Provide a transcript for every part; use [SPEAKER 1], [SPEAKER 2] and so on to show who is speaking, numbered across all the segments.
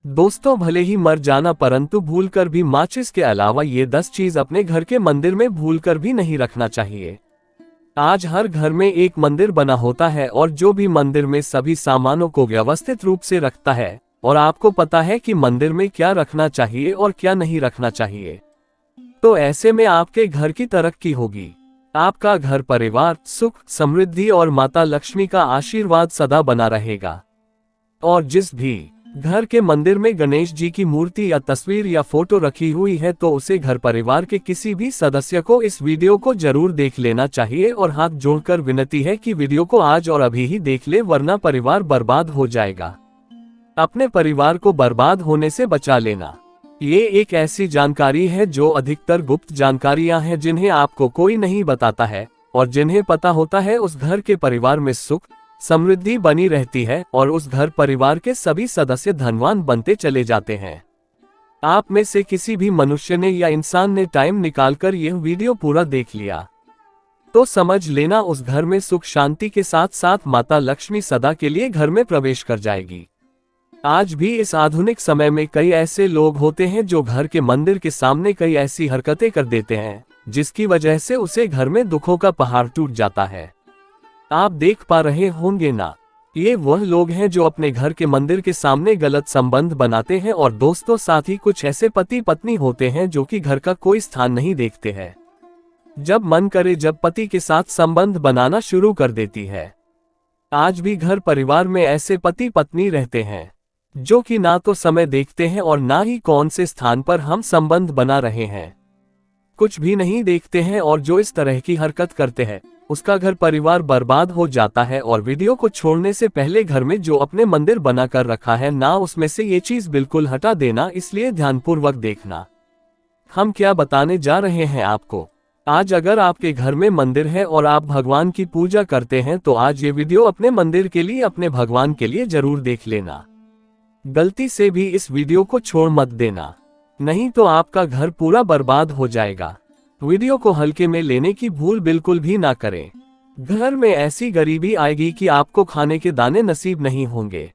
[SPEAKER 1] दोस्तों, भले ही मर जाना परंतु भूलकर भी माचिस के अलावा ये 10 चीज अपने घर के मंदिर में भूलकर भी नहीं रखना चाहिए। आज हर घर में एक मंदिर बना होता है और जो भी मंदिर में सभी सामानों को व्यवस्थित रूप से रखता है और आपको पता है कि मंदिर में क्या रखना चाहिए और क्या नहीं रखना चाहिए, तो ऐसे में आपके घर की तरक्की होगी। आपका घर परिवार, सुख, समृद्धि और माता लक्ष्मी का आशीर्वाद सदा बना रहेगा। और जिस भी घर के मंदिर में गणेश जी की मूर्ति या तस्वीर या फोटो रखी हुई है तो उसे घर परिवार के किसी भी सदस्य को इस वीडियो को जरूर देख लेना चाहिए और हाथ जोड़कर विनती है कि वीडियो को आज और अभी ही देख ले, वरना परिवार बर्बाद हो जाएगा। अपने परिवार को बर्बाद होने से बचा लेना। ये एक ऐसी जानकारी है जो अधिकतर गुप्त जानकारियां हैं जिन्हें आपको कोई नहीं बताता है, और जिन्हें पता होता है उस घर के परिवार में सुख समृद्धि बनी रहती है और उस घर परिवार के सभी सदस्य धनवान बनते चले जाते हैं। आप में से किसी भी मनुष्य ने या इंसान ने टाइम निकालकर यह वीडियो पूरा देख लिया तो समझ लेना उस घर में सुख शांति के साथ साथ माता लक्ष्मी सदा के लिए घर में प्रवेश कर जाएगी। आज भी इस आधुनिक समय में कई ऐसे लोग होते हैं जो घर के मंदिर के सामने कई ऐसी हरकतें कर देते हैं जिसकी वजह से उसे घर में दुखों का पहाड़ टूट जाता है। आप देख पा रहे होंगे ना, ये वह लोग हैं जो अपने घर के मंदिर के सामने गलत संबंध बनाते हैं और दोस्तों साथ ही कुछ ऐसे पति पत्नी होते हैं जो कि घर का कोई स्थान नहीं देखते हैं। जब मन करे जब पति के साथ संबंध बनाना शुरू कर देती है। आज भी घर परिवार में ऐसे पति पत्नी रहते हैं जो कि ना तो समय देखते हैं और ना ही कौन से स्थान पर हम संबंध बना रहे हैं, कुछ भी नहीं देखते हैं, और जो इस तरह की हरकत करते हैं उसका घर परिवार बर्बाद हो जाता है। और वीडियो को छोड़ने से पहले घर में जो अपने मंदिर बना कर रखा है ना, उसमें से ये चीज बिल्कुल हटा देना, इसलिए ध्यानपूर्वक देखना हम क्या बताने जा रहे हैं आपको। आज अगर आपके घर में मंदिर है और आप भगवान की पूजा करते हैं तो आज ये वीडियो अपने मंदिर के लिए, अपने भगवान के लिए जरूर देख लेना। गलती से भी इस वीडियो को छोड़ मत देना, नहीं तो आपका घर पूरा बर्बाद हो जाएगा। वीडियो को हल्के में लेने की भूल बिल्कुल भी ना करें। घर में ऐसी गरीबी आएगी कि आपको खाने के दाने नसीब नहीं होंगे।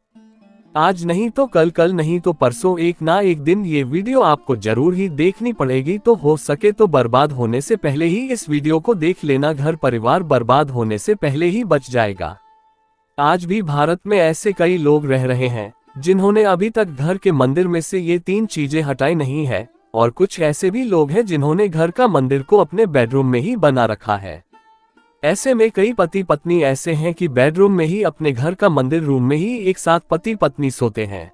[SPEAKER 1] आज नहीं तो कल, कल नहीं तो परसों, एक ना एक दिन ये वीडियो आपको जरूर ही देखनी पड़ेगी। तो हो सके तो बर्बाद होने से पहले ही इस वीडियो को देख लेना, घर परिवार बर्बाद होने से पहले ही बच जाएगा। आज भी भारत में ऐसे कई लोग रह रहे हैं जिन्होंने अभी तक घर के मंदिर में से ये 3 चीजें हटाई नहीं है, और कुछ ऐसे भी लोग हैं जिन्होंने घर का मंदिर को अपने बेडरूम में ही बना रखा है। ऐसे में कई पति पत्नी ऐसे हैं कि बेडरूम में ही, अपने घर का मंदिर रूम में ही एक साथ पति पत्नी सोते हैं।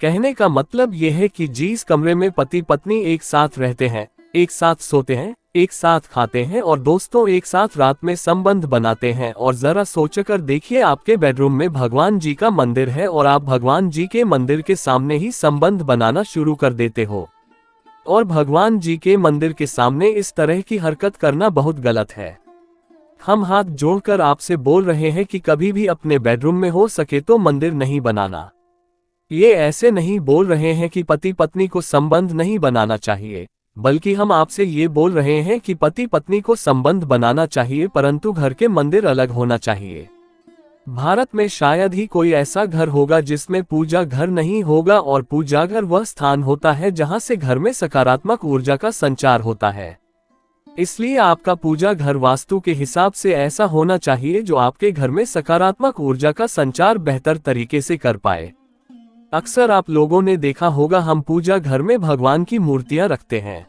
[SPEAKER 1] कहने का मतलब यह है कि जिस कमरे में पति पत्नी एक साथ रहते हैं, एक साथ सोते हैं, एक साथ खाते हैं और दोस्तों एक साथ रात में संबंध बनाते हैं, और जरा सोचकर देखिए आपके बेडरूम में भगवान जी का मंदिर है और आप भगवान जी के मंदिर के सामने ही संबंध बनाना शुरू कर देते हो, और भगवान जी के मंदिर के सामने इस तरह की हरकत करना बहुत गलत है। हम हाथ जोड़कर आपसे बोल रहे हैं कि कभी भी अपने बेडरूम में हो सके तो मंदिर नहीं बनाना। ये ऐसे नहीं बोल रहे हैं कि पति पत्नी को संबंध नहीं बनाना चाहिए, बल्कि हम आपसे ये बोल रहे हैं कि पति पत्नी को संबंध बनाना चाहिए, परंतु घर के मंदिर अलग होना चाहिए। भारत में शायद ही कोई ऐसा घर होगा जिसमें पूजा घर नहीं होगा, और पूजा घर वह स्थान होता है जहां से घर में सकारात्मक ऊर्जा का संचार होता है। इसलिए आपका पूजा घर वास्तु के हिसाब से ऐसा होना चाहिए जो आपके घर में सकारात्मक ऊर्जा का संचार बेहतर तरीके से कर पाए। अक्सर आप लोगों ने देखा होगा हम पूजा घर में भगवान की मूर्तियां रखते हैं,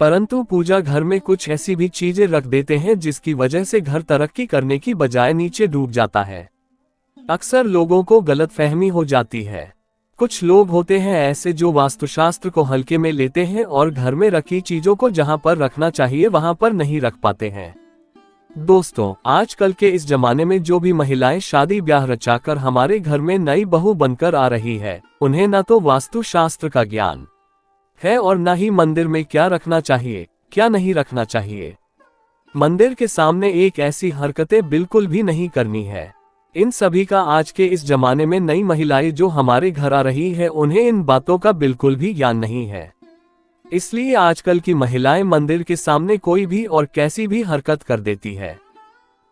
[SPEAKER 1] परंतु पूजा घर में कुछ ऐसी भी चीजें रख देते हैं जिसकी वजह से घर तरक्की करने की बजाय नीचे डूब जाता है। अक्सर लोगों को गलतफहमी हो जाती है। कुछ लोग होते हैं ऐसे जो वास्तुशास्त्र को हल्के में लेते हैं और घर में रखी चीजों को जहां पर रखना चाहिए वहां पर नहीं रख पाते हैं। दोस्तों, आजकल के इस जमाने में जो भी महिलाएं शादी ब्याह रचाकर हमारे घर में नई बहू बनकर आ रही है, उन्हें न तो वास्तुशास्त्र का ज्ञान है और न ही मंदिर में क्या रखना चाहिए क्या नहीं रखना चाहिए। मंदिर के सामने एक ऐसी हरकतें बिल्कुल भी नहीं करनी है। इन सभी का आज के इस जमाने में नई महिलाएं जो हमारे घर आ रही है उन्हें इन बातों का बिल्कुल भी ज्ञान नहीं है। इसलिए आजकल की महिलाएं मंदिर के सामने कोई भी और कैसी भी हरकत कर देती है।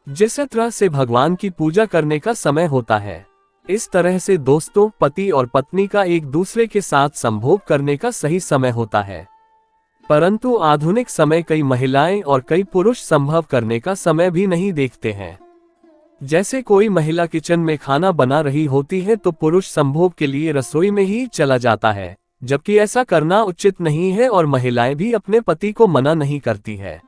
[SPEAKER 1] जिस तरह से भगवान की पूजा करने का समय होता है इस तरह से दोस्तों, पति और पत्नी का एक दूसरे के साथ संभोग करने का सही समय होता है। परंतु आधुनिक समय कई महिलाएं और कई पुरुष संभव करने का समय भी नहीं देखते हैं। जैसे कोई महिला किचन में खाना बना रही होती है तो पुरुष संभोग के लिए रसोई में ही चला जाता है, जबकि ऐसा करना उचित नहीं है और महिलाएं भी अपने पति को मना नहीं करती है।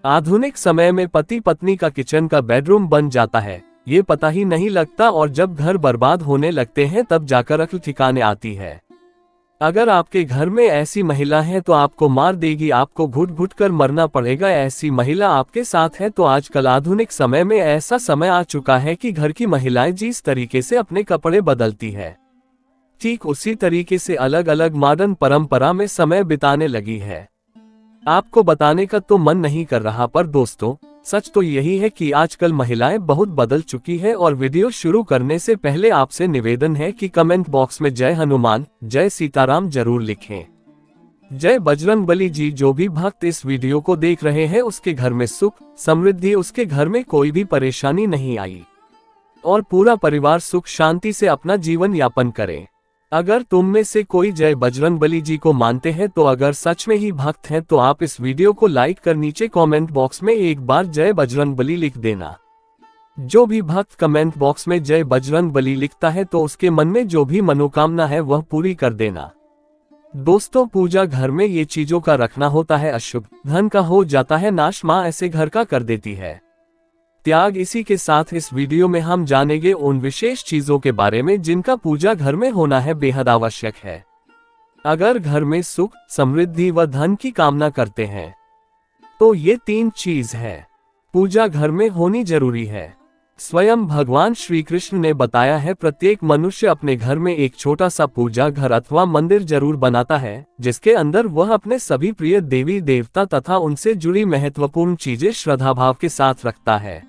[SPEAKER 1] आधुनिक समय में पति पत्नी का किचन का बेडरूम बन जाता है, ये पता ही नहीं लगता, और जब घर बर्बाद होने लगते हैं तब जाकर अक्ल ठिकाने आती है। अगर आपके घर में ऐसी महिला है तो आपको मार देगी, आपको घुट घुट कर मरना पड़ेगा। ऐसी महिला आपके साथ है तो आजकल आधुनिक समय में ऐसा समय आ चुका है कि घर की महिलाएं जिस तरीके से अपने कपड़े बदलती है, ठीक उसी तरीके से अलग अलग मॉडर्न परंपरा में समय बिताने लगी है। आपको बताने का तो मन नहीं कर रहा, पर दोस्तों सच तो यही है कि आजकल महिलाएं बहुत बदल चुकी है। और वीडियो शुरू करने से पहले आपसे निवेदन है कि कमेंट बॉक्स में जय हनुमान, जय सीताराम जरूर लिखें। जय बजरंगबली जी। जो भी भक्त इस वीडियो को देख रहे हैं उसके घर में सुख समृद्धि, उसके घर में कोई भी परेशानी नहीं आई और पूरा परिवार सुख शांति से अपना जीवन यापन करे। अगर तुम में से कोई जय बजरंगबली जी को मानते हैं तो अगर सच में ही भक्त हैं तो आप इस वीडियो को लाइक कर नीचे कमेंट बॉक्स में एक बार जय बजरंगबली लिख देना। जो भी भक्त कमेंट बॉक्स में जय बजरंगबली लिखता है तो उसके मन में जो भी मनोकामना है वह पूरी कर देना। दोस्तों, पूजा घर में ये चीजों का रखना होता है अशुभ, धन का हो जाता है नाश, माँ ऐसे घर का कर देती है त्याग। इसी के साथ इस वीडियो में हम जानेंगे उन विशेष चीजों के बारे में जिनका पूजा घर में होना है बेहद आवश्यक है। अगर घर में सुख समृद्धि व धन की कामना करते हैं तो ये 3 चीज है पूजा घर में होनी जरूरी है। स्वयं भगवान श्री कृष्ण ने बताया है, प्रत्येक मनुष्य अपने घर में एक छोटा सा पूजा घर अथवा मंदिर जरूर बनाता है, जिसके अंदर वह अपने सभी प्रिय देवी देवता तथा उनसे जुड़ी महत्वपूर्ण चीजें श्रद्धाभाव के साथ रखता है।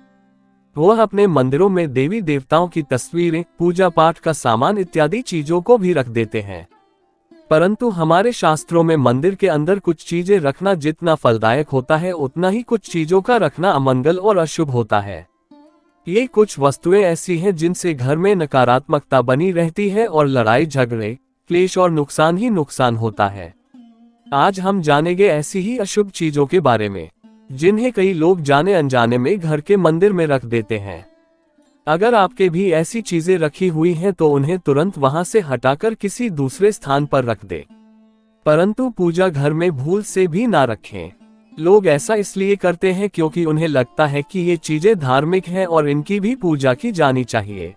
[SPEAKER 1] वह अपने मंदिरों में देवी देवताओं की तस्वीरें, पूजा पाठ का सामान इत्यादि चीजों को भी रख देते हैं। परंतु हमारे शास्त्रों में मंदिर के अंदर कुछ चीजें रखना जितना फलदायक होता है उतना ही कुछ चीजों का रखना अमंगल और अशुभ होता है। ये कुछ वस्तुएं ऐसी हैं जिनसे घर में नकारात्मकता बनी रहती है और लड़ाई झगड़े क्लेश और नुकसान ही नुकसान होता है। आज हम जानेंगे ऐसी ही अशुभ चीजों के बारे में जिन्हें कई लोग जाने अनजाने में घर के मंदिर में रख देते हैं। अगर आपके भी ऐसी चीजें रखी हुई हैं तो उन्हें तुरंत वहां से हटाकर किसी दूसरे स्थान पर रख दें, परंतु पूजा घर में भूल से भी ना रखें। लोग ऐसा इसलिए करते हैं क्योंकि उन्हें लगता है कि ये चीजें धार्मिक हैं और इनकी भी पूजा की जानी चाहिए।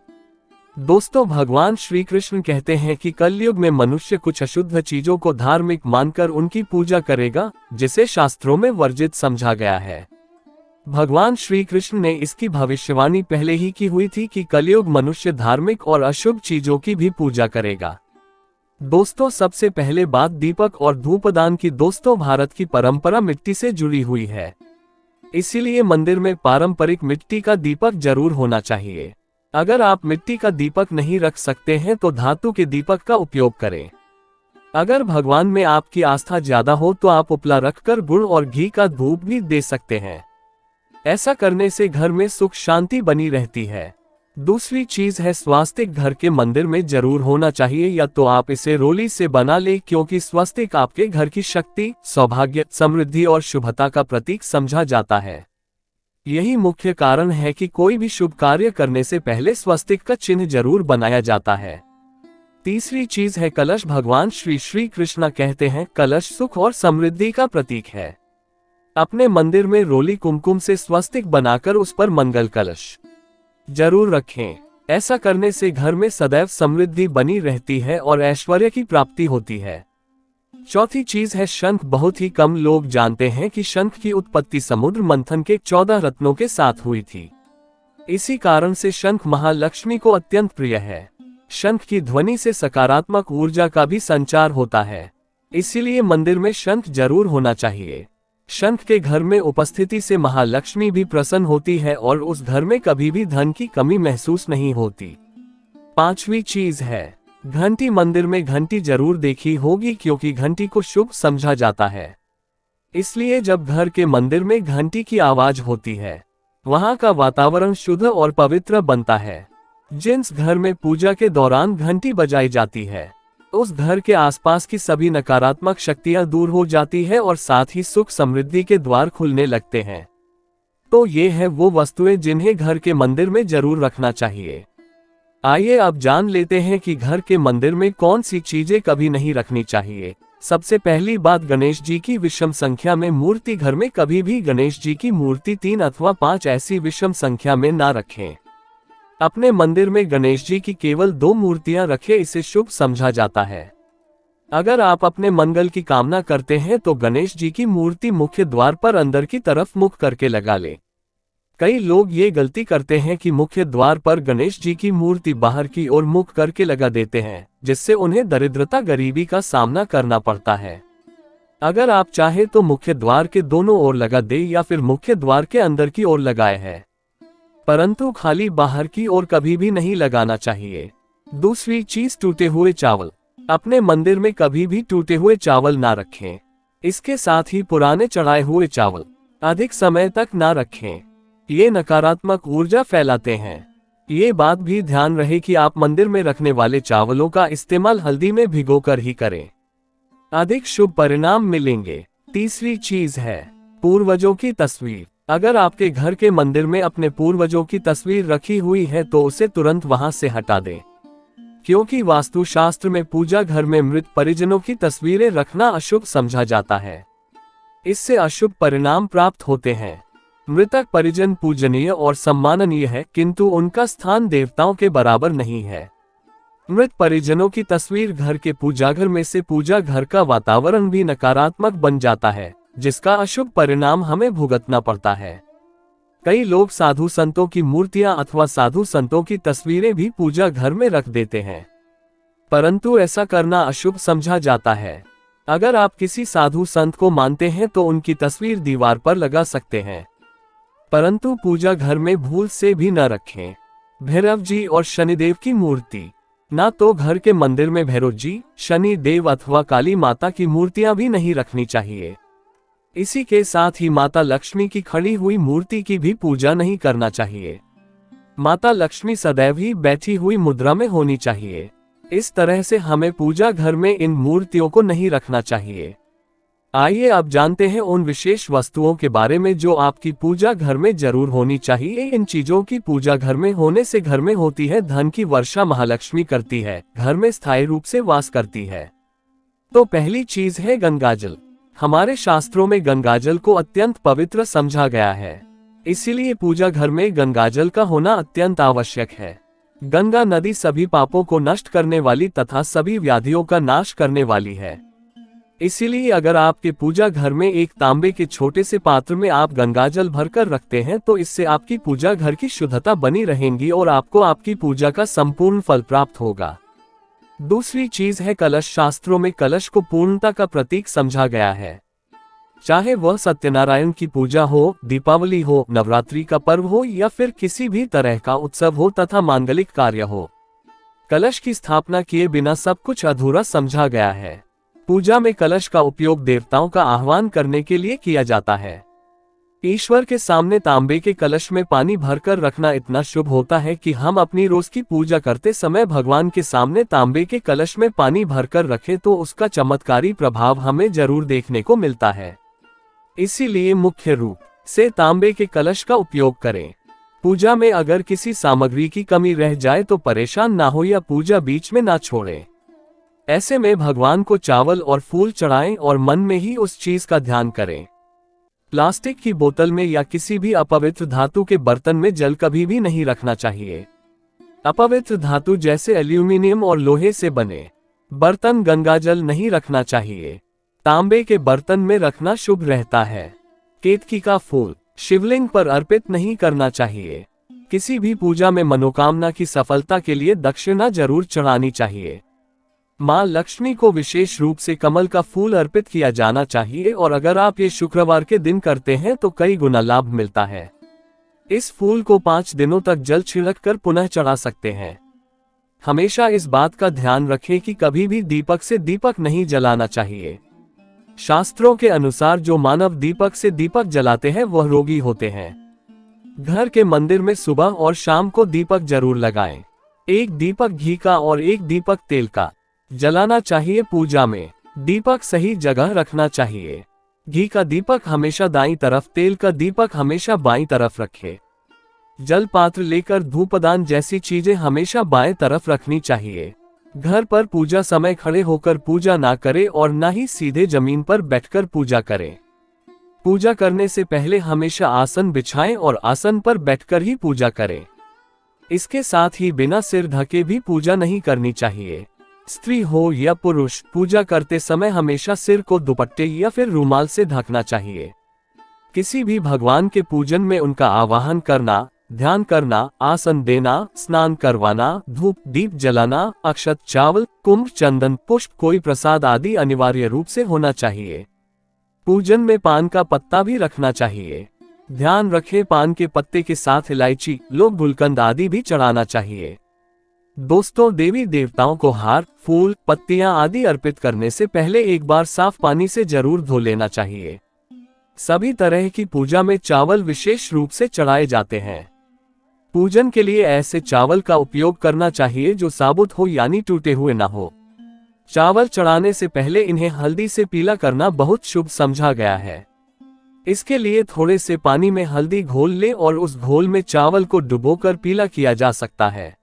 [SPEAKER 1] दोस्तों, भगवान श्री कृष्ण कहते हैं कि कलयुग में मनुष्य कुछ अशुद्ध चीजों को धार्मिक मानकर उनकी पूजा करेगा, जिसे शास्त्रों में वर्जित समझा गया है। भगवान श्री कृष्ण ने इसकी भविष्यवाणी पहले ही की हुई थी कि कलयुग मनुष्य धार्मिक और अशुभ चीजों की भी पूजा करेगा। दोस्तों, सबसे पहले बात दीपक और धूपदान की। दोस्तों, भारत की परंपरा मिट्टी से जुड़ी हुई है, इसीलिए मंदिर में पारंपरिक मिट्टी का दीपक जरूर होना चाहिए। अगर आप मिट्टी का दीपक नहीं रख सकते हैं तो धातु के दीपक का उपयोग करें। अगर भगवान में आपकी आस्था ज्यादा हो तो आप उपला रखकर गुड़ और घी का धूप भी दे सकते हैं। ऐसा करने से घर में सुख शांति बनी रहती है। दूसरी चीज है स्वास्तिक। घर के मंदिर में जरूर होना चाहिए, या तो आप इसे रोली से बना ले, क्योंकि स्वास्तिक आपके घर की शक्ति, सौभाग्य, समृद्धि और शुभता का प्रतीक समझा जाता है। यही मुख्य कारण है कि कोई भी शुभ कार्य करने से पहले स्वस्तिक का चिन्ह जरूर बनाया जाता है। तीसरी चीज है कलश। भगवान श्री कृष्ण कहते हैं, कलश सुख और समृद्धि का प्रतीक है। अपने मंदिर में रोली कुमकुम से स्वस्तिक बनाकर उस पर मंगल कलश जरूर रखें। ऐसा करने से घर में सदैव समृद्धि बनी रहती है और ऐश्वर्य की प्राप्ति होती है। चौथी चीज है शंख। बहुत ही कम लोग जानते हैं कि शंख की उत्पत्ति समुद्र मंथन के 14 रत्नों के साथ हुई थी। इसी कारण से शंख महालक्ष्मी को अत्यंत प्रिय है। शंख की ध्वनि से सकारात्मक ऊर्जा का भी संचार होता है, इसीलिए मंदिर में शंख जरूर होना चाहिए। शंख के घर में उपस्थिति से महालक्ष्मी भी प्रसन्न होती है और उस घर में कभी भी धन की कमी महसूस नहीं होती। पांचवी चीज है घंटी। मंदिर में घंटी जरूर देखी होगी, क्योंकि घंटी को शुभ समझा जाता है। इसलिए जब घर के मंदिर में घंटी की आवाज होती है, वहां का वातावरण शुद्ध और पवित्र बनता है। जिस घर में पूजा के दौरान घंटी बजाई जाती है, उस घर के आसपास की सभी नकारात्मक शक्तियां दूर हो जाती है और साथ ही सुख समृद्धि के द्वार खुलने लगते हैं। तो ये है वो वस्तुएं जिन्हें घर के मंदिर में जरूर रखना चाहिए। आइए अब जान लेते हैं कि घर के मंदिर में कौन सी चीजें कभी नहीं रखनी चाहिए। सबसे पहली बात, गणेश जी की विषम संख्या में मूर्ति। घर में कभी भी गणेश जी की मूर्ति 3 अथवा 5 ऐसी विषम संख्या में ना रखें। अपने मंदिर में गणेश जी की केवल 2 मूर्तियां रखें, इसे शुभ समझा जाता है। अगर आप अपने मंगल की कामना करते हैं तो गणेश जी की मूर्ति मुख्य द्वार पर अंदर की तरफ मुख करके लगा लें। कई लोग ये गलती करते हैं कि मुख्य द्वार पर गणेश जी की मूर्ति बाहर की ओर मुख करके लगा देते हैं, जिससे उन्हें दरिद्रता गरीबी का सामना करना पड़ता है। अगर आप चाहे तो मुख्य द्वार के दोनों ओर लगा दे या फिर मुख्य द्वार के अंदर की ओर लगाए है, परंतु खाली बाहर की ओर कभी भी नहीं लगाना चाहिए। दूसरी चीज, टूटे हुए चावल। अपने मंदिर में कभी भी टूटे हुए चावल ना रखें। इसके साथ ही पुराने चढ़ाए हुए चावल अधिक समय तक ना रखें, ये नकारात्मक ऊर्जा फैलाते हैं। ये बात भी ध्यान रहे कि आप मंदिर में रखने वाले चावलों का इस्तेमाल हल्दी में भिगोकर ही करें, अधिक शुभ परिणाम मिलेंगे। तीसरी चीज है पूर्वजों की तस्वीर। अगर आपके घर के मंदिर में अपने पूर्वजों की तस्वीर रखी हुई है तो उसे तुरंत वहां से हटा दें, क्योंकि वास्तुशास्त्र में पूजा घर में मृत परिजनों की तस्वीरें रखना अशुभ समझा जाता है। इससे अशुभ परिणाम प्राप्त होते हैं। मृतक परिजन पूजनीय और सम्माननीय है, किंतु उनका स्थान देवताओं के बराबर नहीं है। मृत परिजनों की तस्वीर घर के पूजाघर में से पूजा घर का वातावरण भी नकारात्मक बन जाता है, जिसका अशुभ परिणाम हमें भुगतना पड़ता है। कई लोग साधु संतों की मूर्तियां अथवा साधु संतों की तस्वीरें भी पूजा घर में रख देते हैं, परंतु ऐसा करना अशुभ समझा जाता है। अगर आप किसी साधु संत को मानते हैं तो उनकी तस्वीर दीवार पर लगा सकते हैं, परंतु पूजा घर में भूल से भी न रखें। भैरव जी और शनिदेव की मूर्ति। ना तो घर के मंदिर में भैरव जी, शनि देव अथवा काली माता की मूर्तियां भी नहीं रखनी चाहिए। इसी के साथ ही माता लक्ष्मी की खड़ी हुई मूर्ति की भी पूजा नहीं करना चाहिए। माता लक्ष्मी सदैव ही बैठी हुई मुद्रा में होनी चाहिए। इस तरह से हमें पूजा घर में इन मूर्तियों को नहीं रखना चाहिए। आइए अब जानते हैं उन विशेष वस्तुओं के बारे में जो आपकी पूजा घर में जरूर होनी चाहिए। इन चीजों की पूजा घर में होने से घर में होती है धन की वर्षा, महालक्ष्मी करती है, घर में स्थायी रूप से वास करती है। तो पहली चीज है गंगाजल। हमारे शास्त्रों में गंगाजल को अत्यंत पवित्र समझा गया है, इसीलिए पूजा घर में गंगाजल का होना अत्यंत आवश्यक है। गंगा नदी सभी पापों को नष्ट करने वाली तथा सभी व्याधियों का नाश करने वाली है। इसीलिए अगर आपके पूजा घर में एक तांबे के छोटे से पात्र में आप गंगाजल भरकर रखते हैं तो इससे आपकी पूजा घर की शुद्धता बनी रहेगी और आपको आपकी पूजा का संपूर्ण फल प्राप्त होगा। दूसरी चीज है कलश। शास्त्रों में कलश को पूर्णता का प्रतीक समझा गया है। चाहे वह सत्यनारायण की पूजा हो, दीपावली हो, नवरात्रि का पर्व हो या फिर किसी भी तरह का उत्सव हो तथा मांगलिक कार्य हो, कलश की स्थापना किए बिना सब कुछ अधूरा समझा गया है। पूजा में कलश का उपयोग देवताओं का आह्वान करने के लिए किया जाता है। ईश्वर के सामने तांबे के कलश में पानी भरकर रखना इतना शुभ होता है कि हम अपनी रोज की पूजा करते समय भगवान के सामने तांबे के कलश में पानी भरकर रखें तो उसका चमत्कारी प्रभाव हमें जरूर देखने को मिलता है। इसीलिए मुख्य रूप से तांबे के कलश का उपयोग करें। पूजा में अगर किसी सामग्री की कमी रह जाए तो परेशान ना हो या पूजा बीच में ना छोड़ें। ऐसे में भगवान को चावल और फूल चढ़ाएं और मन में ही उस चीज का ध्यान करें। प्लास्टिक की बोतल में या किसी भी अपवित्र धातु के बर्तन में जल कभी भी नहीं रखना चाहिए। अपवित्र धातु जैसे एल्यूमिनियम और लोहे से बने बर्तन गंगाजल नहीं रखना चाहिए। तांबे के बर्तन में रखना शुभ रहता है। केतकी का फूल शिवलिंग पर अर्पित नहीं करना चाहिए। किसी भी पूजा में मनोकामना की सफलता के लिए दक्षिणा जरूर चढ़ानी चाहिए। मां लक्ष्मी को विशेष रूप से कमल का फूल अर्पित किया जाना चाहिए और अगर आप ये शुक्रवार के दिन करते हैं तो कई गुना लाभ मिलता है। इस फूल को 5 दिनों तक जल छिड़क कर पुनः चढ़ा सकते हैं। हमेशा इस बात का ध्यान रखें कि कभी भी दीपक से दीपक नहीं जलाना चाहिए। शास्त्रों के अनुसार जो मानव दीपक से दीपक जलाते हैं वह रोगी होते हैं। घर के मंदिर में सुबह और शाम को दीपक जरूर लगाएं। एक दीपक घी का और एक दीपक तेल का जलाना चाहिए। पूजा में दीपक सही जगह रखना चाहिए। घी का दीपक हमेशा दाईं तरफ, तेल का दीपक हमेशा बाईं तरफ रखें। जल पात्र लेकर धूपदान जैसी चीजें हमेशा बाएं तरफ रखनी चाहिए। घर पर पूजा समय खड़े होकर पूजा ना करें और ना ही सीधे जमीन पर बैठकर पूजा करें। पूजा करने से पहले हमेशा आसन बिछाएं और आसन पर बैठकर ही पूजा करें। इसके साथ ही बिना सिर ढके भी पूजा नहीं करनी चाहिए। स्त्री हो या पुरुष, पूजा करते समय हमेशा सिर को दुपट्टे या फिर रुमाल से ढकना चाहिए। किसी भी भगवान के पूजन में उनका आवाहन करना, ध्यान करना, आसन देना, स्नान करवाना, धूप दीप जलाना, अक्षत, चावल, कुंभ, चंदन, पुष्प, कोई प्रसाद आदि अनिवार्य रूप से होना चाहिए। पूजन में पान का पत्ता भी रखना चाहिए। ध्यान रखें, पान के पत्ते के साथ इलायची, लौंग, गुलकंद आदि भी चढ़ाना चाहिए। दोस्तों, देवी देवताओं को हार, फूल, पत्तियां आदि अर्पित करने से पहले एक बार साफ पानी से जरूर धो लेना चाहिए। सभी तरह की पूजा में चावल विशेष रूप से चढ़ाए जाते हैं। पूजन के लिए ऐसे चावल का उपयोग करना चाहिए जो साबुत हो यानी टूटे हुए ना हो। चावल चढ़ाने से पहले इन्हें हल्दी से पीला करना बहुत शुभ समझा गया है। इसके लिए थोड़े से पानी में हल्दी घोल लें और उस घोल में चावल को डुबोकर पीला किया जा सकता है।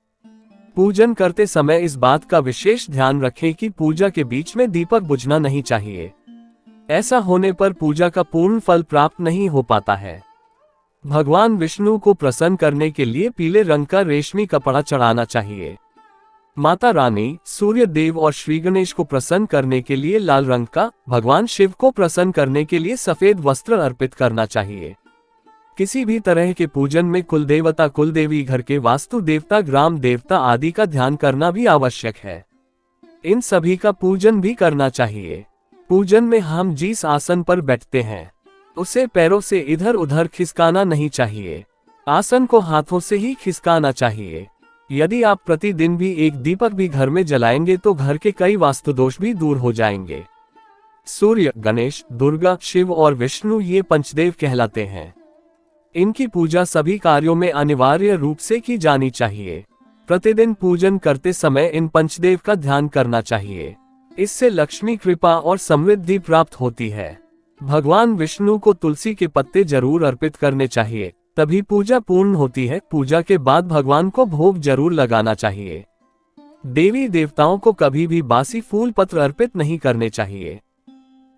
[SPEAKER 1] पूजन करते समय इस बात का विशेष ध्यान रखें कि पूजा के बीच में दीपक बुझना नहीं चाहिए। ऐसा होने पर पूजा का पूर्ण फल प्राप्त नहीं हो पाता है। भगवान विष्णु को प्रसन्न करने के लिए पीले रंग का रेशमी कपड़ा चढ़ाना चाहिए। माता रानी, सूर्य देव और श्री गणेश को प्रसन्न करने के लिए लाल रंग का, भगवान शिव को प्रसन्न करने के लिए सफेद वस्त्र अर्पित करना चाहिए। किसी भी तरह के पूजन में कुल देवता, कुल देवी, घर के वास्तु देवता, ग्राम देवता आदि का ध्यान करना भी आवश्यक है। इन सभी का पूजन भी करना चाहिए। पूजन में हम जिस आसन पर बैठते हैं उसे पैरों से इधर उधर खिसकाना नहीं चाहिए। आसन को हाथों से ही खिसकाना चाहिए। यदि आप प्रतिदिन भी एक दीपक भी घर में जलाएंगे तो घर के कई वास्तु दोष भी दूर हो जाएंगे। सूर्य, गणेश, दुर्गा, शिव और विष्णु ये पंचदेव कहलाते हैं। इनकी पूजा सभी कार्यों में अनिवार्य रूप से की जानी चाहिए। प्रतिदिन पूजन करते समय इन पंचदेव का ध्यान करना चाहिए। इससे लक्ष्मी कृपा और समृद्धि प्राप्त होती है। भगवान विष्णु को तुलसी के पत्ते जरूर अर्पित करने चाहिए, तभी पूजा पूर्ण होती है। पूजा के बाद भगवान को भोग जरूर लगाना चाहिए। देवी देवताओं को कभी भी बासी फूल पत्र अर्पित नहीं करने चाहिए।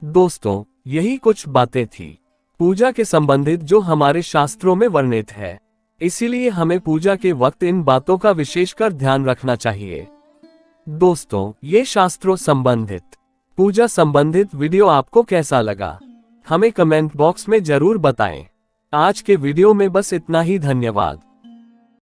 [SPEAKER 1] दोस्तों, यही कुछ बातें थी पूजा के संबंधित जो हमारे शास्त्रों में वर्णित है। इसीलिए हमें पूजा के वक्त इन बातों का विशेषकर ध्यान रखना चाहिए। दोस्तों, ये शास्त्रों संबंधित, पूजा संबंधित वीडियो आपको कैसा लगा हमें कमेंट बॉक्स में जरूर बताएं। आज के वीडियो में बस इतना ही। धन्यवाद।